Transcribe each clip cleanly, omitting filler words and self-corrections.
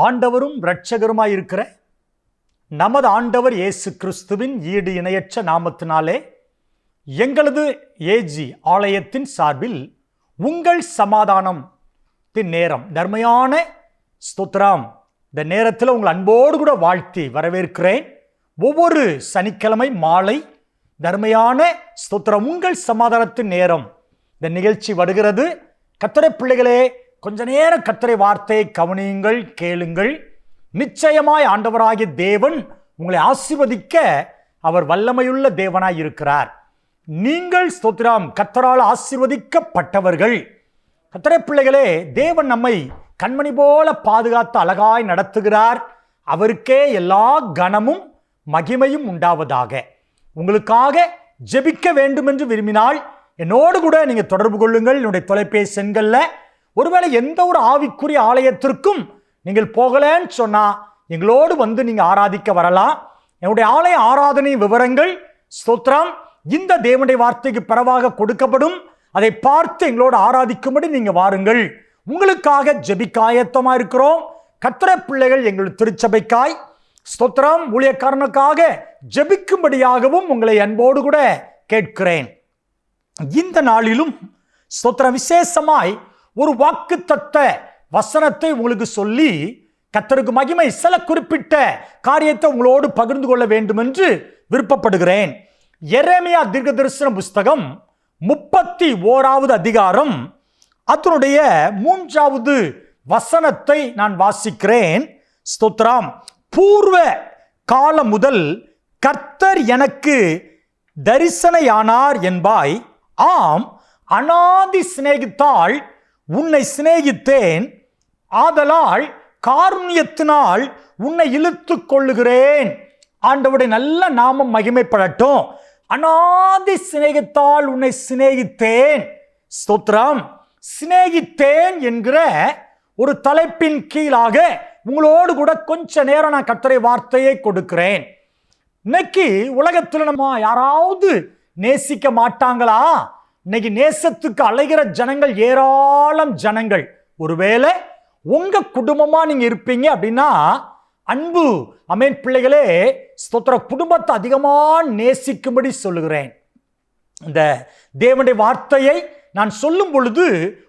ஆண்டவரும் இரட்சகருமாய் இருக்கிற நமது ஆண்டவர் இயேசு கிறிஸ்துவின் ஈடு இணையற்ற நாமத்தினாலே எங்களது ஏஜி ஆலயத்தின் சார்பில் உங்கள் சமாதானத்தின் நேரம் தர்மையான ஸ்தோத்திரம். இந்த நேரத்தில் உங்கள் அன்போடு கூட வாழ்த்தி வரவேற்கிறேன். ஒவ்வொரு சனிக்கிழமை மாலை தர்மையான ஸ்தோத்திரம் உங்கள் சமாதானத்தின் நேரம் இந்த நிகழ்ச்சி வருகிறது. கர்த்தருடைய பிள்ளைகளே, கொஞ்ச நேரம் கர்த்தருடைய வார்த்தையை கவனியுங்கள், கேளுங்கள். நிச்சயமாய் ஆண்டவராகிய தேவன் உங்களை ஆசீர்வதிக்க அவர் வல்லமையுள்ள தேவனாய் இருக்கிறார். நீங்கள் ஸ்தோத்திரம் கர்த்தரால் ஆசீர்வதிக்கப்பட்டவர்கள். கர்த்தருடைய பிள்ளைகளே, தேவன் நம்மை கண்மணி போல பாதுகாத்து அழகாய் நடத்துகிறார். அவருக்கே எல்லா கனமும் மகிமையும் உண்டாவதாக. உங்களுக்காக ஜெபிக்க வேண்டும் என்று விரும்பினால் என்னோடு கூட நீங்க தொடர்பு கொள்ளுங்கள். என்னுடைய தொலைபேசி எண்களில் ஒருவேளை எந்த ஒரு ஆவிக்குரிய ஆலயத்திற்கும் நீங்கள் போகலன்னு சொன்னா எங்களோடு வந்து நீங்க ஆராதிக்க வரலாம். என்னுடைய ஆலய ஆராதனை விவரங்கள் ஸ்தோத்திரம் இந்த தேவனுடைய வார்த்தைக்கு பரவாக கொடுக்கப்படும். அதை பார்த்து எங்களோடு ஆராதிக்கும்படி நீங்க வாருங்கள். உங்களுக்காக ஜெபிக்க ஆயத்தமா இருக்கிறோம். கர்த்தருடைய பிள்ளைகள் எங்கள் திருச்சபைக்காய் ஸ்தோத்திரம் ஊழியக்காரனுக்காக ஜெபிக்கும்படியாகவும் உங்களை அன்போடு கூட கேட்கிறேன். இந்த நாளிலும் ஸ்தோத்திரம் விசேஷமாய் ஒரு வாக்குத்தத்த வசனத்தை உங்களுக்கு சொல்லி கர்த்தருக்கு மகிமை சில குறிப்பிட்ட காரியத்தை உங்களோடு பகிர்ந்து கொள்ள வேண்டும் என்று விருப்பப்படுகிறேன். எரேமியா தீர்க்கதரிசன புஸ்தகம் 31வது அதிகாரம் அதனுடைய 3வது வசனத்தை நான் வாசிக்கிறேன். ஸ்தோத்திரம். பூர்வ காலம் முதல் கர்த்தர் எனக்கு தரிசனையானார் என்பாய். ஆம், அநாதி சிநேகித்தால் உன்னை சிநேகித்தேன், ஆதலால் காருண்யத்தினால் உன்னை இழுத்து கொள்ளுகிறேன். ஆண்டவருடைய நல்ல நாமம் மகிமைப்படட்டும். அநாதி சிநேகித்தால் உன்னை சிநேகித்தேன். ஸ்தோத்திரம். சிநேகித்தேன் என்கிற ஒரு தலைப்பின் கீழாக உங்களோடு கூட கொஞ்ச நேரம் நான் கர்த்தருடைய வார்த்தையை கொடுக்கிறேன். இன்னைக்கு உலகத்தில் நம்ம யாராவது நேசிக்க மாட்டாங்களா? இன்னைக்கு நேசத்துக்கு அலைகிற ஜனங்கள் ஏராளம் ஜனங்கள். ஒருவேளை உங்க குடும்பமா நீங்க இருப்பீங்க அப்படின்னா அன்பு அமேன் பிள்ளைகளே ஸ்தோத்திர குடும்பத்தை அதிகமா நேசிக்கும்படி சொல்லுகிறேன். இந்த தேவனுடைய வார்த்தையை நான் சொல்லும் பொழுது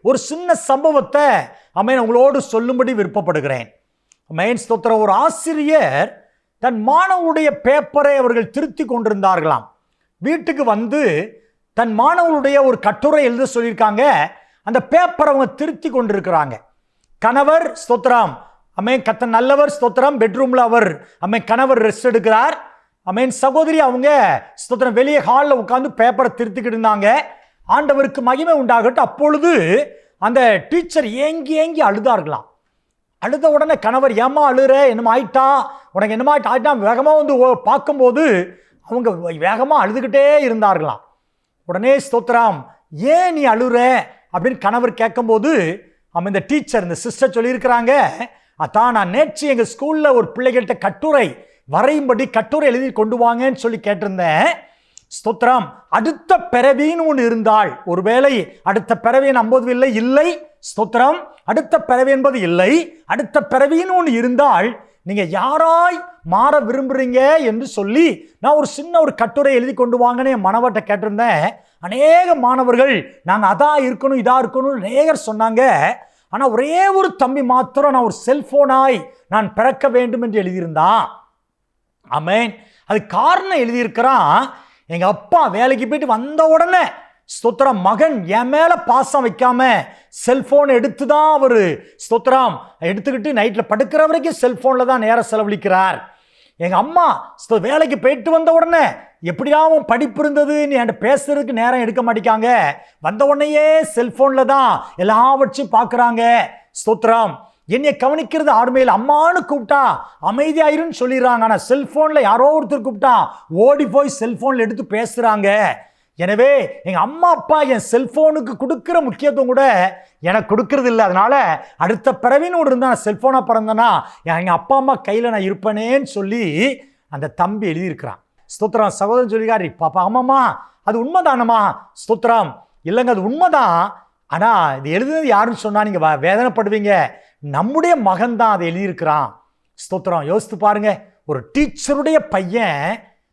ஒரு சின்ன சம்பவத்தை அமேன் உங்களோடு சொல்லும்படி விருப்பப்படுகிறேன். அமேன் ஸ்தோத்திரம். ஒரு ஆசிரியர் தன் மாணவருடைய பேப்பரை அவர்கள் திருத்தி கொண்டிருந்தார்களாம். வீட்டுக்கு வந்து தன் மாணவருடைய ஒரு கட்டுரை எழுத சொல்லியிருக்காங்க. அந்த பேப்பரை அவங்க திருத்தி கொண்டிருக்கிறாங்க. கணவர் ஸ்தோத்திரம் அமேன் கத்த நல்லவர் ஸ்தோத்திரம் பெட்ரூம்ல அவர் அமேன் கணவர் ரெஸ்ட் எடுக்கிறார். அமேன் சகோதரி அவங்க ஸ்தோத்திரம் வெளியே ஹாலில் உட்காந்து பேப்பரை திருத்திக்கிட்டு இருந்தாங்க. ஆண்டவருக்கு மகிமை உண்டாகட்டும். அப்பொழுது அந்த டீச்சர் ஏங்கி ஏங்கி அழுதார்களாம். அழுத உடனே கணவர் ஏமா அழுற, என்னமா ஆயிட்டா, உனக்கு என்னமா ஆயிட்டா வேகமாக வந்து பார்க்கும்போது அவங்க வேகமாக அழுதுகிட்டே இருந்தார்களாம். உடனே ஸ்தோத்திரம் ஏன் நீ அழுற அப்படின்னு கணவர் கேட்கும்போது அவன் இந்த டீச்சர் இந்த சிஸ்டர் சொல்லியிருக்கிறாங்க, அதான் நான் நேற்று எங்கள் ஸ்கூலில் ஒரு பிள்ளைகள்கிட்ட கட்டுரை வரையும்படி கட்டுரை எழுதி கொண்டு வாங்கன்னு சொல்லி கேட்டிருந்தேன். ஸ்தோத்திரம். அடுத்த பிறவின்னு ஒன்று இருந்தால், ஒருவேளை அடுத்த பிறவி நம்புவதில்லை இல்லை ஸ்தோத்திரம் அடுத்த பிறவி என்பது இல்லை, அடுத்த பிறவின்னு ஒன்று இருந்தால் நீங்க யாராய் மாற விரும்புறீங்க என்று சொல்லி நான் ஒரு சின்ன ஒரு கட்டுரை எழுதி கொண்டு வாங்கன்னு என் மாணவர்கிட்ட கேட்டிருந்தேன். அநேக மாணவர்கள் நாங்கள் அதான் இருக்கணும் இதா இருக்கணும் அநேகர் சொன்னாங்க. ஆனால் ஒரே ஒரு தம்பி மாத்திரம் நான் ஒரு செல்போனாய் நான் பிறக்க வேண்டும் என்று எழுதியிருந்தான். ஆமேன். அது காரணம் எழுதியிருக்கிறான். எங்க அப்பா வேலைக்கு போயிட்டு வந்த உடனே ஸ்தோத்திரம் மகன் என் மேல பாசம் வைக்காம செல்போன் எடுத்து தான் அவரு ஸ்தோத்திரம் எடுத்துக்கிட்டு நைட்ல படுக்கிற வரைக்கும் செல்போன்ல தான் நேரம் செலவழிக்கிறார். எங்க அம்மா வேலைக்கு போயிட்டு வந்த உடனே எப்படியாவும் படிப்பு இருந்தது நீ என்கிட்ட பேசுறதுக்கு நேரம் எடுக்க மாட்டேங்காங்க, வந்த உடனேயே செல்போன்ல தான் எல்லாவற்றையும் பார்க்குறாங்க. ஸ்தோத்திரம். என்னைய கவனிக்கிறது ஆர்மையில் அம்மானு கூப்பிட்டா அமைதியாயிருன்னு சொல்லிடுறாங்க. ஆனால் செல்போனில் யாரோ ஒருத்தர் கூப்பிட்டா ஓடி போய் செல்போனில் எடுத்து பேசுகிறாங்க. எனவே எங்கள் அம்மா அப்பா என் செல்போனுக்கு கொடுக்குற முக்கியத்துவம் கூட எனக்கு கொடுக்கறது இல்லை. அதனால அடுத்த பிறவின்னு ஒரு இருந்தால் நான் செல்போனாக பிறந்தேன்னா எங்கள் அப்பா அம்மா கையில் நான் இருப்பேனேன்னு சொல்லி அந்த தம்பி எழுதியிருக்கிறான். ஸ்தோத்திரம். சகோதரன் சொல்லிக்காரி பாப்பா ஆமாம்மா அது உண்மைதானம்மா. ஸ்தோத்திரம். இல்லைங்க அது உண்மைதான். ஆனால் இது எழுதுனது யாருன்னு சொன்னால் நீங்கள் வேதனைப்படுவீங்க. நம்முடைய மகன் தான் அதை எழுதியிருக்கிறான். ஸ்தோத்திரம். யோசித்து பாருங்க, ஒரு டீச்சருடைய பையன்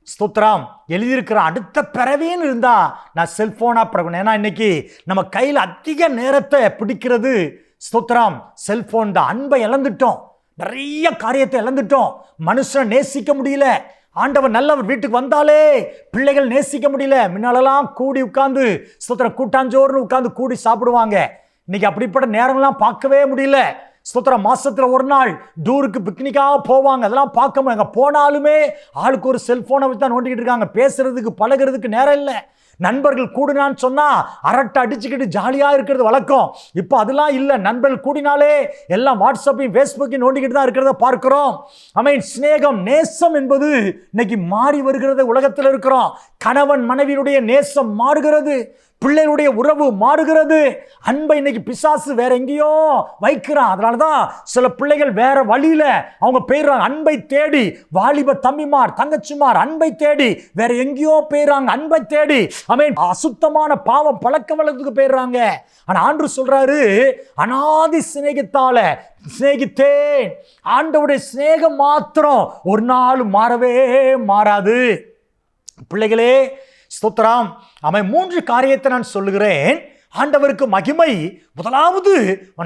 ஸ்தோத்திரம் எழுதியிருக்கிறான், அடுத்த பிறவின்னு இருந்தா நான் செல்போனா பிறகு. ஏன்னா இன்னைக்கு நம்ம கையில் அதிக நேரத்தை பிடிக்கிறது ஸ்தோத்திரம் செல்போன் தான். அன்பை இழந்துட்டோம், நிறைய காரியத்தை இழந்துட்டோம், மனுஷனை நேசிக்க முடியல. ஆண்டவர் நல்லவர் வீட்டுக்கு வந்தாலே பிள்ளைகள் நேசிக்க முடியல. முன்னாலெல்லாம் கூடி உட்கார்ந்து ஸ்தோத்திரம் கூட்டாஞ்சோறுன்னு உட்கார்ந்து கூடி சாப்பிடுவாங்க. இன்னைக்கு அப்படிப்பட்ட நேரம்லாம் பார்க்கவே முடியல. ஸ்தோத்திரம் மாசத்துல ஒரு நாள் டூருக்கு பிக்னிக்காக போவாங்க, அதெல்லாம் பார்க்க முடியும். அங்கே போனாலுமே ஆளுக்கு ஒரு செல்போனை வச்சு தான் நோண்டிக்கிட்டு இருக்காங்க. பேசுறதுக்கு பழகிறதுக்கு நேரம் இல்லை. நண்பர்கள் கூடினான்னு சொன்னா அரட்டை அடிச்சுக்கிட்டு ஜாலியா இருக்கிறது வழக்கம். இப்போ அதெல்லாம் இல்லை. நண்பர்கள் கூடினாலே எல்லாம் வாட்ஸ்அப்பையும் ஃபேஸ்புக்கையும் நோண்டிக்கிட்டு தான் இருக்கிறத பார்க்கிறோம். ஆமென். சிநேகம் நேசம் என்பது இன்னைக்கு மாறி வருகிறது. உலகத்தில் இருக்கிறோம். கணவன் மனைவியுடைய நேசம் மாறுகிறது, பிள்ளைகளுடைய உறவு மாறுகிறது. அன்பை இன்னைக்கு பிசாசு வேற எங்கேயோ வைக்கிறான். அதனாலதான் சில பிள்ளைகள் வேற வழியில அவங்க போயிடுறாங்க. அன்பை தேடி வாலிப தம்பிமார் தங்கச்சிமார் அன்பை தேடி வேற எங்கேயோ போயிடுறாங்க. அன்பை தேடி ஆமென் அசுத்தமான பாவம் பழக்க வழக்கத்துக்கு போயிடுறாங்க. ஆனா ஆண்டவர் சொல்றாரு, அநாதி சிநேகத்தால சிநேகித்தேன். ஆண்டவருடைய சிநேகம் மாத்திரம் ஒரு நாள் மாறவே மாறாது. பிள்ளைகளே ஸ்தோத்திரம். அவன் 3 காரியத்தை நான் சொல்லுகிறேன். ஆண்டவருக்கு மகிமை. முதலாவது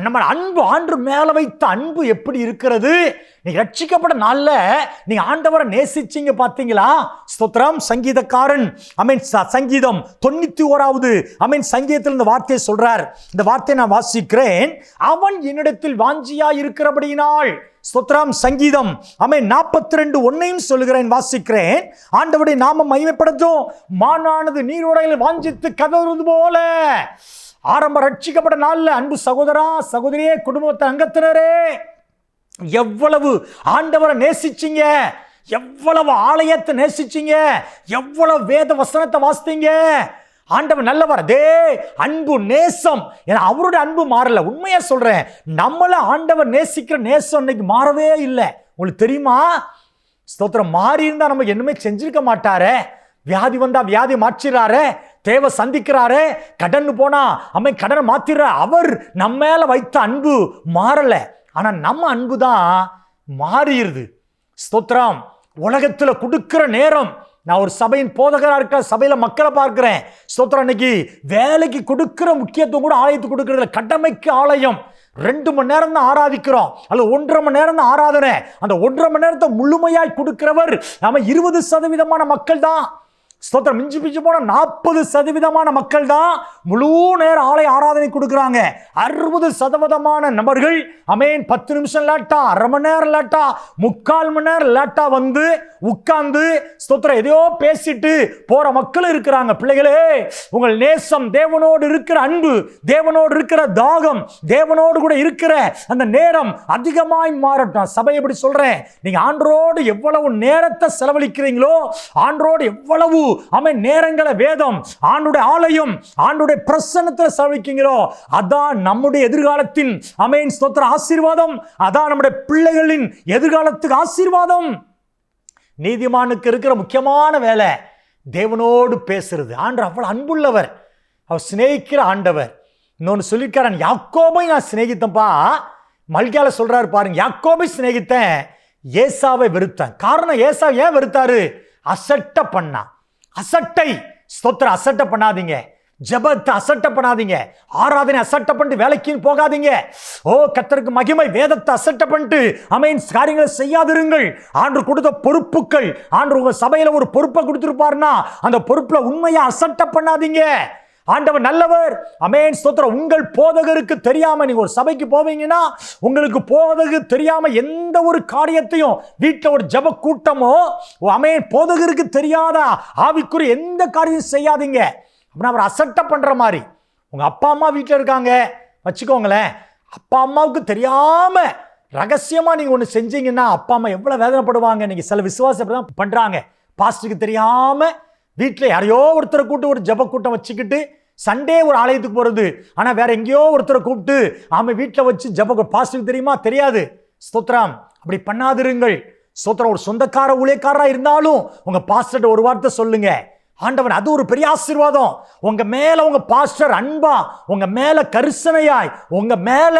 நம்ம அன்பு. ஆண்டு மேல வைத்த அன்பு எப்படி இருக்கிறது? நீங்க ரட்சிக்கப்பட்ட நாள்ல நீங்க ஆண்டவரை நேசிச்சீங்க பாத்தீங்களா? ஸ்தோத்திரம். சங்கீதக்காரன் சங்கீதம் 91வது சங்கீதத்தில் இந்த வார்த்தையை சொல்றார். இந்த வார்த்தையை நான் வாசிக்கிறேன். அவன் என்னிடத்தில் வாஞ்சியா இருக்கிறபடியினால். ஸ்தோத்திரம். சங்கீதம் 42:1 சொல்லுகிறேன், வாசிக்கிறேன். ஆண்டவருடைய நாமம் மகிமைப்படுத்தும். மானானது நீரோடையில் வாஞ்சித்து கதறுவது போல. ஆரம்ப ரட்சிக்கப்பட்ட நாள்ல அன்பு சகோதரா சகோதரியே குடும்பத்தை அங்கத்தினரே எவ்வளவு ஆண்டவரை நேசிச்சீங்க, எவ்வளவு ஆலயத்தை நேசிச்சீங்க, எவ்வளவு வேத வசனத்தை வாசித்தீங்க. ஆண்டவர் நல்லவர். அதே அன்பு நேசம் அவருடைய அன்பு மாறல. உண்மையா சொல்றேன், நம்மள ஆண்டவர் நேசிக்கிற நேசம் இன்னைக்கு மாறவே இல்லை. உங்களுக்கு தெரியுமா? ஸ்தோத்திரம். மாறி இருந்தா நமக்கு என்னமே செஞ்சிருக்க மாட்டாரே. வியாதி வந்தா வியாதி மாற்றிறாரு, தேவை சந்திக்கிறாரு, கடன் போனா கடனை மாத்திர. அவர் நம்ம மேல வைத்த அன்பு மாறல. ஆனா நம்ம அன்பு தான் மாறிடுது. ஸ்தோத்திரம். உலகத்துல கொடுக்கிற நேரம், நான் ஒரு சபையின் போதகராக இருக்கிற சபையில மக்களை பார்க்கிறேன். ஸ்தோத்திரம். இன்னைக்கு வேலைக்கு கொடுக்கிற முக்கியத்துவம் கூட ஆலயத்துக்கு கொடுக்கறதுல. கடமைக்கு ஆலயம் 2 மணி நேரம் தான் ஆராதிக்கிறோம், அல்லது 1.5 மணி நேரம் தான் ஆராதனை. அந்த 1.5 மணி நேரத்தை முழுமையாய் கொடுக்கிறவர் நாம 20% மக்கள் தான். ஸ்தோத்திரம். மிஞ்சி பிஞ்சு போன 40% மக்கள் தான் முழு நேர ஆலய ஆராதனை கொடுக்கிறாங்க. 60% நபர்கள் 10 நிமிஷம் லேட்டா, அரை மணி நேரம் லேட்டா, 3/4 மணி நேரம் லேட்டா வந்து உட்கார்ந்து ஸ்தோத்திரம் எதையோ பேசிட்டு போற மக்கள் இருக்கிறாங்க. பிள்ளைகளே, உங்கள் நேசம், தேவனோடு இருக்கிற அன்பு, தேவனோடு இருக்கிற தாகம், தேவனோடு கூட இருக்கிற அந்த நேரம் அதிகமாய் மாறட்டும். சபை எப்படி சொல்றேன், நீங்க ஆண்டரோடு எவ்வளவு நேரத்தை செலவழிக்கிறீங்களோ, ஆண்டரோடு எவ்வளவு நேரங்களை வேதம், ஆண்டுடைய ஆலயம், ஆண்டுடைய பிரசன்னத்தில் செலவழிக்கிறீங்களோ, அதான் நம்முடைய எதிர்காலத்தின் ஸ்தோத்திர ஆசீர்வாதம். அதான் நம்முடைய பிள்ளைகளின் எதிர்காலத்துக்கு ஆசீர்வாதம். நீதிமானுக்கு இருக்கிற முக்கியமான வேலை தேவனோடு பேசுறது. ஆண்டவர் அவ்வளவு அன்புள்ளவர், அவர் சிநேகிக்கிற ஆண்டவர். இன்னொன்னு சொல்லியிருக்காரன், யாக்கோபை நான் சிநேகித்தப்பா. மல்கியால சொல்றாரு பாருங்க, யாக்கோபை சிநேகித்தேன், ஏசாவை வெறுத்தேன். காரணம், ஏசா ஏன் வெறுத்தாரு? அசட்டை பண்ணா. அசட்டை. ஸ்தோத்திரம். அசட்டை பண்ணாதீங்க, ஜெபத்தை அசட்டை பண்ணாதீங்க, ஆராதனை அசட்டை பண்ணிட்டு வேலைக்கு போகாதீங்க. ஓ கர்த்தருக்கு மகிமை. வேதத்தை அசட்டை பண்ணிட்டு காரியங்களை செய்யாதிருங்கள். ஆண்டவர் கொடுத்த பொறுப்புகள், ஆண்டவர் உங்க சபையில ஒரு பொறுப்பை கொடுத்திருப்பாருன்னா அந்த பொறுப்புல உண்மையா அசட்டை பண்ணாதீங்க. ஆண்டவர் நல்லவர். ஸ்தோத்திரம். உங்கள் போதகருக்கு தெரியாம நீங்க ஒரு சபைக்கு போவீங்கன்னா, உங்களுக்கு போதகருக்கு தெரியாம எந்த ஒரு காரியத்தையும், வீட்டில் ஒரு ஜெப கூட்டமோ போதகருக்கு தெரியாத ஆவிக்குரிய எந்த காரியம் செய்யாதீங்க. அப்படின்னா அவர் அசட்டை பண்ற மாதிரி. உங்க அப்பா அம்மா வீட்டில் இருக்காங்க வச்சுக்கோங்களேன், அப்பா அம்மாவுக்கு தெரியாம ரகசியமா நீங்க ஒண்ணு செஞ்சீங்கன்னா அப்பா அம்மா எவ்வளவு வேதனைப்படுவாங்க. நீங்க சில விசுவாசம் தான் பண்றாங்க. பாஸ்டருக்கு தெரியாம வீட்டில் யாரையோ ஒருத்தரை கூப்பிட்டு ஒரு ஜெப கூட்டம் வச்சுக்கிட்டு சண்டே ஒரு ஆலயத்துக்கு போறது, ஆனா வேற எங்கேயோ ஒருத்தரை கூப்பிட்டு வீட்டில் வச்சு ஜெப. பாஸ்டருக்கு தெரியுமா? தெரியாது. ஸ்தோத்திரம். அப்படி பண்ணாதிருங்கள். ஸ்தோத்திரம். ஒரு சொந்தக்கார ஊழியக்காரா இருந்தாலும் உங்க பாஸ்டர்ட்ட ஒரு வார்த்தை சொல்லுங்க. ஆண்டவன், அது ஒரு பெரிய ஆசீர்வாதம். உங்க மேல உங்க பாஸ்டர் அன்பா, உங்க மேல கரிசனையாய், உங்க மேல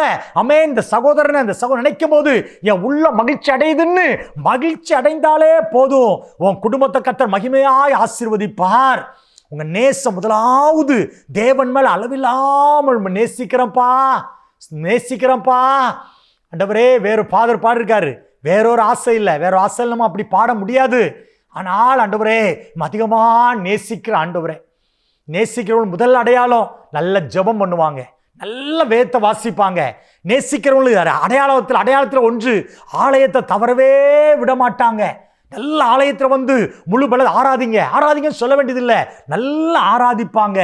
இந்த சகோதரனை இந்த சகோதரன் நினைக்கும் போது என் உள்ள மகிழ்ச்சி அடையுதுன்னு மகிழ்ச்சி அடைந்தாலே போதும். உன் குடும்பத்தை கர்த்தர் மகிமையாய் ஆசீர்வதிப்பார். உங்க நேசம் முதலாவது தேவன் மேல அளவில்லாமல் நேசிக்கிறப்பா. ஆண்டவரே, வேறு ஃபாதர் பாடிருக்காரு, வேறொரு ஆசை இல்லை, வேற ஆசை இல்லாம அப்படி பாட முடியாது. ஆனால் ஆண்டவரே, அதிகமாக நேசிக்கிற ஆண்டவரே, நேசிக்கிறவங்க முதல் அடையாளம் நல்ல ஜெபம் பண்ணுவாங்க, நல்ல வேதத்தை வாசிப்பாங்க. நேசிக்கிறவங்களுக்கு அடையாளத்தில் ஒன்று, ஆலயத்தை தவறவே விட மாட்டாங்க. நல்ல ஆலயத்தில் வந்து முழு பல ஆராதிங்கன்னு சொல்ல வேண்டியதில்லை, நல்லா ஆராதிப்பாங்க.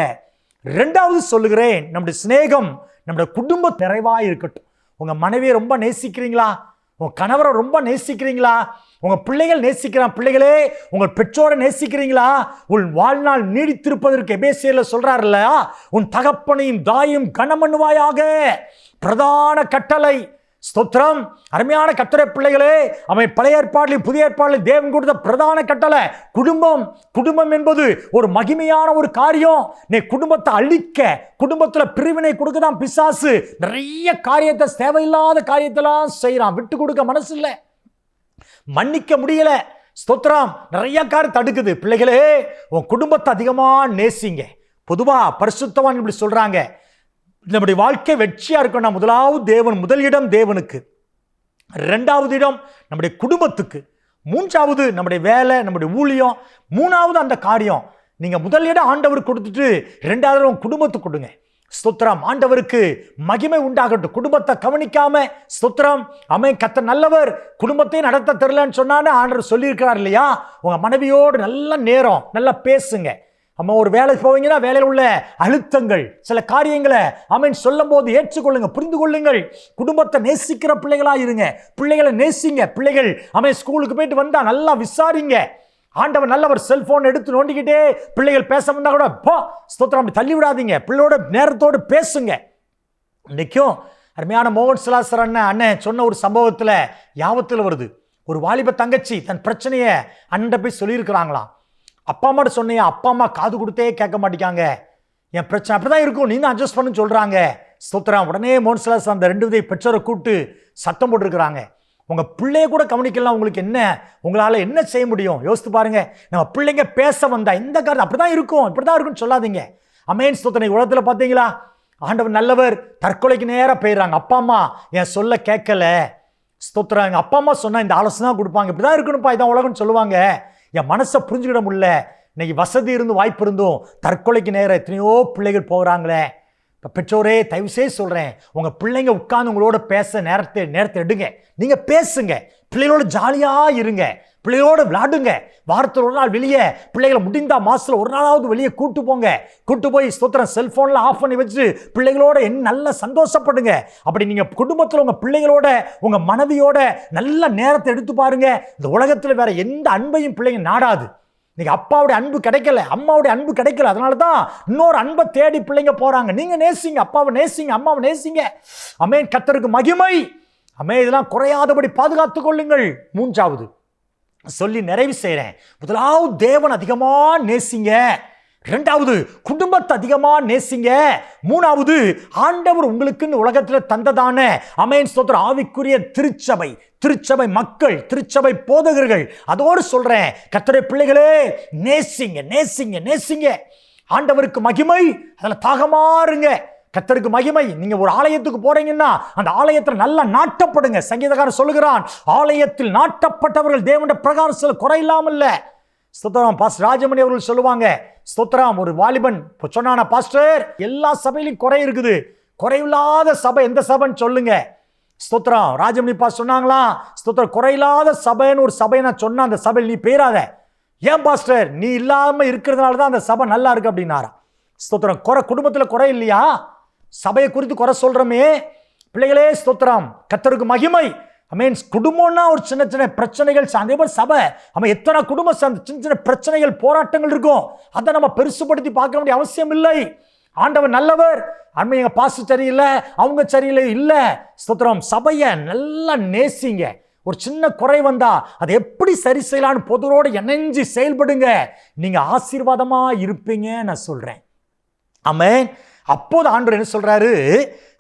ரெண்டாவது சொல்லுகிறேன், நம்முடைய சிநேகம் நம்முடைய குடும்ப நிறைவாக இருக்கட்டும். உங்க மனைவியை ரொம்ப நேசிக்கிறீங்களா? உங்க கணவரை ரொம்ப நேசிக்கிறீங்களா? உங்க பிள்ளைகள் பிள்ளைகளே உங்கள் பெற்றோரை நேசிக்கிறீங்களா? உன் வாழ்நாள் நீடித்திருப்பதற்கு எபேசியர்ல சொல்றாருல்ல, உன் தகப்பனையும் தாயும் கனமண்ணுவாயாக. பிரதான கட்டளை. ஸ்தோத்திரம். அருமையான கர்த்தருடைய பிள்ளைகளே, அவன் பழைய ஏற்பாட்டிலும் புதிய ஏற்பாட்டிலும் தேவன் கொடுத்த பிரதான கட்டளை குடும்பம் என்பது ஒரு மகிமையான ஒரு காரியம். நீ குடும்பத்தை அழிக்க, குடும்பத்துல பிரிவினை கொடுக்க தான் பிசாசு நிறைய காரியத்தை, தேவையில்லாத காரியத்தெல்லாம் செய்யறான். விட்டு கொடுக்க மனசு இல்லை, மன்னிக்க முடியல. ஸ்தோத்திரம். நிறைய காரியம் தடுக்குது. பிள்ளைகளே, உன் குடும்பத்தை அதிகமா நேசிங்க. பொதுவா பரிசுத்தவான் இப்படி சொல்றாங்க, நம்முடைய வாழ்க்கை வெற்றியா இருக்கணும். முதல் இடம் தேவனுக்கு, இரண்டாவது இடம் நம்முடைய குடும்பத்துக்கு, மூன்றாவது நம்முடைய வேலை, நம்முடைய ஊழியம், மூணாவது அந்த காரியம். நீங்க முதல் இடம் ஆண்டவர் கொடுத்துட்டு இரண்டாவது உங்க குடும்பத்துக்கு கொடுங்க. ஸ்தோத்திரம். ஆண்டவருக்கு மகிமை உண்டாகட்டும். குடும்பத்தை கவனிக்காம, ஸ்தோத்திரம், கர்த்தர் நல்லவர், குடும்பத்தை நடத்த தெரியலன்னு சொன்னான்னு ஆண்டவர் சொல்லியிருக்கிறார் இல்லையா? உங்க மனைவியோடு நல்ல நேரம் நல்லா பேசுங்க. ஒரு வேலைக்கு போவீங்கன்னா வேலையில் உள்ள அழுத்தங்கள், சில காரியங்களை சொல்லும் போது ஏற்றுக்கொள்ளுங்க, புரிந்து கொள்ளுங்கள். குடும்பத்தை நேசிக்கிற பிள்ளைகளா இருங்க. பிள்ளைகளை நேசிங்க. பிள்ளைகள் ஸ்கூலுக்கு போயிட்டு வந்தா நல்லா விசாரிங்க. ஆண்டவர் நல்லவர். செல்போன் எடுத்து நோண்டிக்கிட்டே பிள்ளைகள் பேச வந்தா கூட ஸ்தோத்திரம் தள்ளி விடாதீங்க. பிள்ளையோட நேரத்தோடு பேசுங்க. இன்னைக்கும் அருமையான மோகன் சிலாசர் அண்ணன் சொன்ன ஒரு சம்பவத்தில் யாபத்தில் வருது. ஒரு வாலிப தங்கச்சி தன் பிரச்சனையை அண்ணன் போய் சொல்லியிருக்கிறாங்களாம். அப்பா அம்மாட்ட சொன்னியா, அப்பா அம்மா காது கொடுத்தே கேட்க மாட்டேங்காங்க, என் பிரச்சனை அப்படிதான் இருக்கும், நீ தான் அட்ஜஸ்ட் பண்ணு சொல்றாங்க. ஸ்தோத்திரம். உடனே மோகன் சிலாசர் அந்த 2 விதை பெற்றோரை கூப்பிட்டு சத்தம் போட்டுருக்கிறாங்க. உங்க பிள்ளைய கூட கவனிக்கலாம், உங்களுக்கு என்ன, உங்களால என்ன செய்ய முடியும் யோசித்து பாருங்க. நம்ம பிள்ளைங்க பேச வந்தா இந்த காரணம் அப்படிதான் இருக்கும், இப்படிதான் இருக்கும்னு சொல்லாதீங்க. ஸ்தோத்திரம். உலகத்துல பாத்தீங்களா, ஆண்டவர் நல்லவர், தற்கொலைக்கு நேரா போயிடுறாங்க. அப்பா அம்மா என் சொல்ல கேட்கல. ஸ்தோத்திரம். எங்க அப்பா அம்மா சொன்னா இந்த ஆலோசனை தான் கொடுப்பாங்க, இப்படிதான் இருக்கணும்ப்பா, இதான் உலகம்னு சொல்லுவாங்க. என் மனசை புரிஞ்சுக்கிட முடியல. இன்னைக்கு வசதி இருந்து வாய்ப்பு இருந்தும் தற்கொலைக்கு நேரம் எத்தனையோ பிள்ளைகள் போகிறாங்களே. இப்போ பெற்றோரே, தயவுசெய்து சொல்கிறேன், உங்கள் பிள்ளைங்க உட்கார்ந்து உங்களோட பேச நேரத்தை எடுங்க. நீங்கள் பேசுங்க, பிள்ளைகளோட ஜாலியாக இருங்க, பிள்ளைகளோட விளையாடுங்க. வாரத்தில் ஒரு நாள் வெளியே பிள்ளைகளை முடிந்தா மாதத்தில் ஒரு நாளாவது வெளியே கூட்டு போய் ஸ்தோத்திரம் செல்ஃபோனில் ஆஃப் பண்ணி வச்சு பிள்ளைகளோட நல்லா சந்தோஷப்படுங்க. அப்படி நீங்கள் குடும்பத்தில் உங்கள் பிள்ளைகளோட உங்கள் மனைவியோட நல்ல நேரத்தை எடுத்து பாருங்க. இந்த உலகத்தில் வேற எந்த அன்பையும் பிள்ளைங்க நாடாது. இன்னைக்கு அப்பாவுடைய அன்பு கிடைக்கல, அம்மாவுடைய அன்பு கிடைக்கல, அதனால தான் இன்னொரு அன்பை தேடி பிள்ளைங்க போறாங்க. நீங்க நேசிங்க, அப்பாவை நேசிங்க, அம்மாவை நேசிங்க. கர்த்தருக்கு மகிமை. இதெல்லாம் குறையாதபடி பாதுகாத்துக் கொள்ளுங்கள். மூன்றாவது சொல்லி நிறைவு செய்கிறேன். முதலாவது தேவன் அதிகமா நேசிங்க. இரண்டாவது குடும்பத்தை அதிகமா நேசிங்க. மூணாவது ஆண்டவர் உங்களுக்குன்னு உலகத்தில் தந்ததான ஸ்தோத்திரம் ஆவிக்குரிய திருச்சபை மக்கள், திருச்சபை போதகர்கள், அதோடு சொல்றேன், கர்த்தருடைய பிள்ளைகளே, நேசிங்க. ஆண்டவருக்கு மகிமை, அதில் தாகமாறுங்க. கர்த்தருக்கு மகிமை. நீங்க ஒரு ஆலயத்துக்கு போறீங்கன்னா அந்த ஆலயத்தில் நல்லா நாட்டப்படுங்க. சங்கீதக்காரன் சொல்லுகிறான், ஆலயத்தில் நாட்டப்பட்டவர்கள் தேவனுடைய பிரகாரத்தில் குறையில்லாமல் இல்ல. ஸ்தோத்திரம். பாஸ்டர் ராஜமணி அவர்கள் சொல்லுவாங்க, ஸ்தோத்திரம், ஒரு வாலிபன் சொன்னான, பாஸ்டர் எல்லா சபையிலும் குறை இருக்குது, குறையில்லாத சபை எந்த சபைன்னு சொல்லுங்க. ஸ்தோத்திரம். ராஜமணி பாஸ் சொன்னாங்களா, ஸ்தோத்திரம், குறையில்லாத சபைன்னு ஒரு சபையை நான் சொன்ன, அந்த சபையில் நீ பேராத. ஏன் பாஸ்டர், நீ இல்லாம இருக்கிறதுனால தான் அந்த சபை நல்லா இருக்கு அப்படின்னாரா. ஸ்தோத்திரம். குடும்பத்தில் குறை இல்லையா? சபையை குறித்து குறை சொல்றோமே. பிள்ளைகளே, ஸ்தோத்திரம், கர்த்தருக்கு மகிமை. குடும்பம்னா ஒரு சின்ன சின்ன பிரச்சனைகள், அதே மாதிரி சபை, எத்தனை குடும்பம் சின்ன சின்ன பிரச்சனைகள், போராட்டங்கள் இருக்கும். அதை நம்ம பெருசுபடுத்தி பார்க்க வேண்டிய அவசியம் இல்லை. ஆண்டவர் நல்லவர். எங்க பாசு சரியில்லை, அவங்க சரியில்லை இல்ல. ஸ்தோத்திரம். சபையை நல்லா நேசிங்க. ஒரு சின்ன குறை வந்தா அதை எப்படி சரி செய்யலான்னு பொதுவோடு இணைஞ்சு செயல்படுங்க. நீங்க ஆசீர்வாதமா இருப்பீங்க நான் சொல்றேன். ஆமென். அப்போது ஆண்டவர் என்ன சொல்றாரு?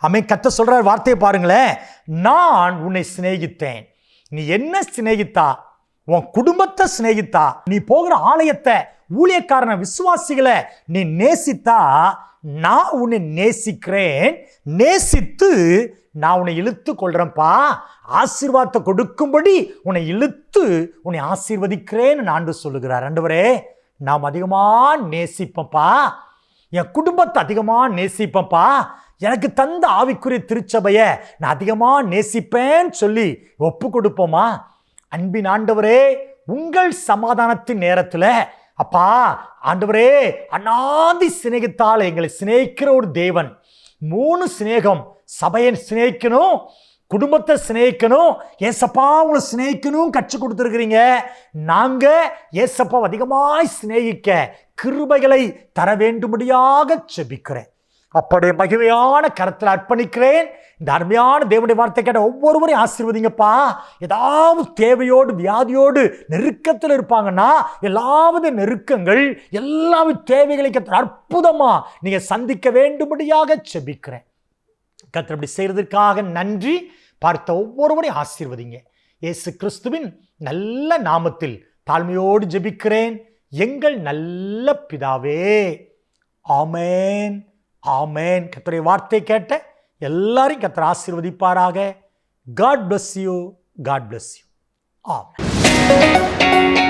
ஆமென். கர்த்தர் சொல்றாரு, வார்த்தையை பாருங்களேன். நான் உன்னை சிநேகித்தேன். நீ என்ன சிநேகித்தா? உன் குடும்பத்தை சிநேகித்தா, நீ போகிற ஆலயத்தை, ஊழியக்காரன, விசுவாசிகளை நீ நேசித்தா, நான் உன்னை நேசிக்கிறேன். நேசித்து நான் உன்னை இழுத்து கொள்றேன்ப்பா. ஆசீர்வாதத்தை கொடுக்கும்படி உன்னை இழுத்து உன்னை ஆசீர்வதிக்கிறேன்னு ஆண்டவர் சொல்லுகிறார். ஆண்டவரே, நாம் அதிகமா நேசிப்பப்பா, என் குடும்பத்தை அதிகமா நேசிப்பப்பா, எனக்கு தந்த ஆவிக்குரிய திருச்சபையை நான் அதிகமா நேசிப்பேன்னு சொல்லி ஒப்பு கொடுப்போமா? அன்பின் ஆண்டவரே, உங்கள் சமாதானத்தின் நேரத்தில் அப்பா ஆண்டவரே, அநாதி சிநேகித்தால் எங்களை சிநேகிக்கிற ஒரு தேவன். 3 சிநேகம். சபையை சிநேகிக்கணும், குடும்பத்தை சிநேகிக்கணும், ஏசப்பா உங்களை சிநேகிக்கணும் கற்றுக் கொடுத்துருக்கிறீங்க. நாங்க ஏசப்பா அதிகமாய் சிநேகிக்க கிருபைகளை தர வேண்டும்படியாக ஜெபிக்கிறேன். அப்படியே மகிமையான கரத்தில் அர்ப்பணிக்கிறேன். இந்த அருமையான தேவனுடைய வார்த்தை கேட்ட ஒவ்வொருவரையும் ஆசீர்வதிங்கப்பா. ஏதாவது தேவையோடு, வியாதியோடு, நெருக்கத்தில் இருப்பாங்கன்னா எல்லாவது நெருக்கங்கள், எல்லாவது தேவைகளை கர்த்தர் அற்புதமா நீங்க சந்திக்க வேண்டும்படியாக ஜெபிக்கிறேன். கர்த்தர் அப்படி செய்யறதுக்காக நன்றி. பார்த்த ஒவ்வொருவரையும் ஆசீர்வதிங்க. இயேசு கிறிஸ்துவின் நல்ல நாமத்தில் தாழ்மையோடு ஜெபிக்கிறேன், எங்கள் நல்ல பிதாவே. ஆமென், ஆமென். கர்த்தருடைய வார்த்தை கேட்ட எல்லாரையும் கர்த்தர் ஆசீர்வதிப்பாராக. God bless you. God bless you. Amen.